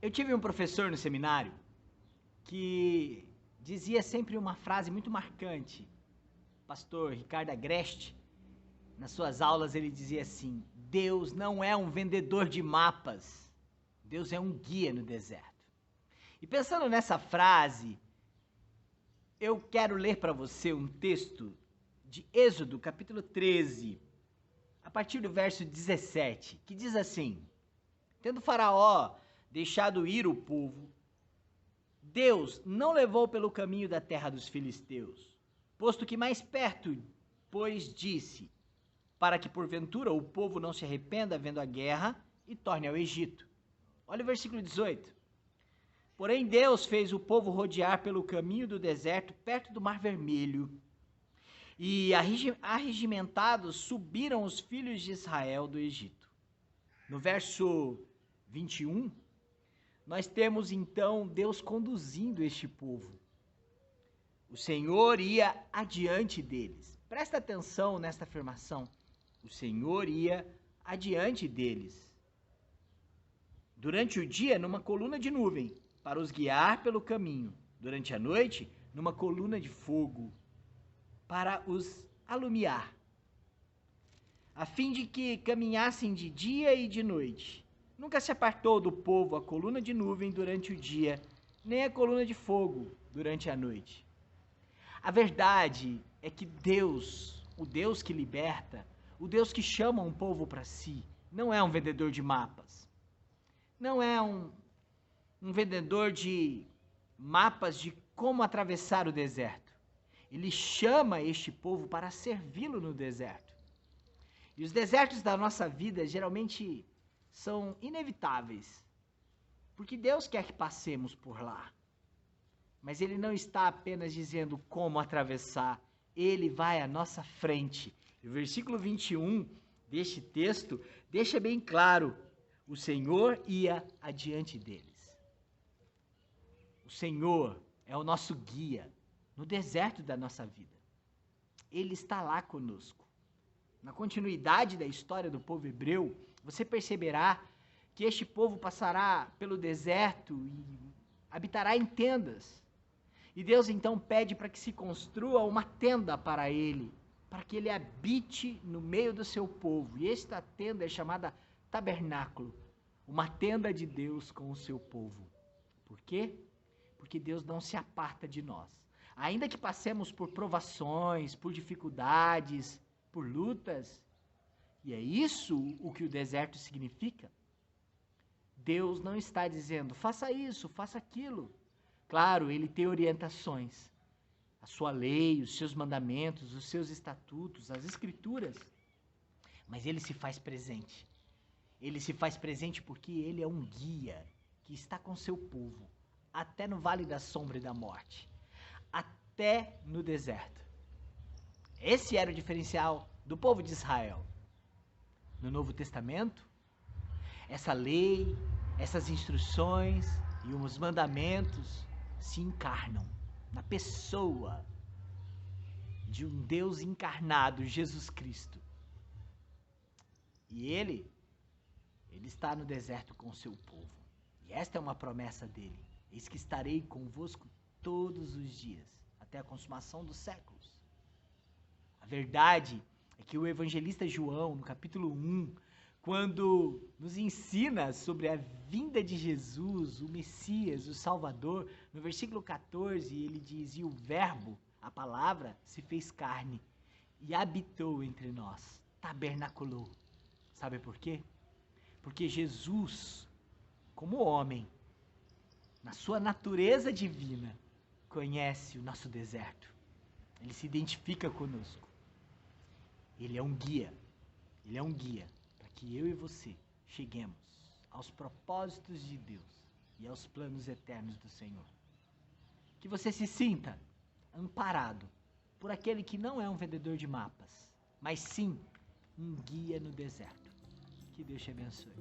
Eu tive um professor no seminário que dizia sempre uma frase muito marcante. O pastor Ricardo Agreste, nas suas aulas, ele dizia assim: Deus não é um vendedor de mapas, Deus é um guia no deserto. E pensando nessa frase, eu quero ler para você um texto de Êxodo, capítulo 13, a partir do verso 17, que diz assim: Tendo Faraó deixado ir o povo, Deus não levou pelo caminho da terra dos filisteus, posto que mais perto, pois disse, para que porventura o povo não se arrependa vendo a guerra e torne ao Egito. Olha o versículo 18. Porém Deus fez o povo rodear pelo caminho do deserto, perto do Mar Vermelho, e arregimentados subiram os filhos de Israel do Egito. No verso 21, nós temos então Deus conduzindo este povo. O Senhor ia adiante deles. Presta atenção nesta afirmação. O Senhor ia adiante deles. Durante o dia, numa coluna de nuvem, para os guiar pelo caminho. Durante a noite, numa coluna de fogo, para os alumiar, a fim de que caminhassem de dia e de noite. Nunca se apartou do povo a coluna de nuvem durante o dia, nem a coluna de fogo durante a noite. A verdade é que Deus, o Deus que liberta, o Deus que chama um povo para si, não é um vendedor de mapas. Não é um vendedor de mapas de como atravessar o deserto. Ele chama este povo para servi-lo no deserto. E os desertos da nossa vida geralmente são inevitáveis, porque Deus quer que passemos por lá. Mas Ele não está apenas dizendo como atravessar, Ele vai à nossa frente. E o versículo 21 deste texto deixa bem claro: o Senhor ia adiante deles. O Senhor é o nosso guia no deserto da nossa vida. Ele está lá conosco. Na continuidade da história do povo hebreu, você perceberá que este povo passará pelo deserto e habitará em tendas. E Deus então pede para que se construa uma tenda para ele, para que ele habite no meio do seu povo. E esta tenda é chamada tabernáculo, uma tenda de Deus com o seu povo. Por quê? Porque Deus não se aparta de nós. Ainda que passemos por provações, por dificuldades, por lutas, e é isso o que o deserto significa. Deus não está dizendo, faça isso, faça aquilo. Claro, Ele tem orientações, a sua lei, os seus mandamentos, os seus estatutos, as escrituras, mas Ele se faz presente. Ele se faz presente porque Ele é um guia que está com seu povo, até no vale da sombra e da morte, até no deserto. Esse era o diferencial do povo de Israel. No Novo Testamento, essa lei, essas instruções e os mandamentos se encarnam na pessoa de um Deus encarnado, Jesus Cristo. E Ele está no deserto com o seu povo. E esta é uma promessa dele. Eis que estarei convosco todos os dias, até a consumação dos séculos. A verdade é que o evangelista João, no capítulo 1, quando nos ensina sobre a vinda de Jesus, o Messias, o Salvador, no versículo 14, ele diz, e o verbo, a palavra, se fez carne e habitou entre nós, tabernaculou. Sabe por quê? Porque Jesus, como homem, na sua natureza divina, conhece o nosso deserto. Ele se identifica conosco. Ele é um guia para que eu e você cheguemos aos propósitos de Deus e aos planos eternos do Senhor. Que você se sinta amparado por aquele que não é um vendedor de mapas, mas sim um guia no deserto. Que Deus te abençoe.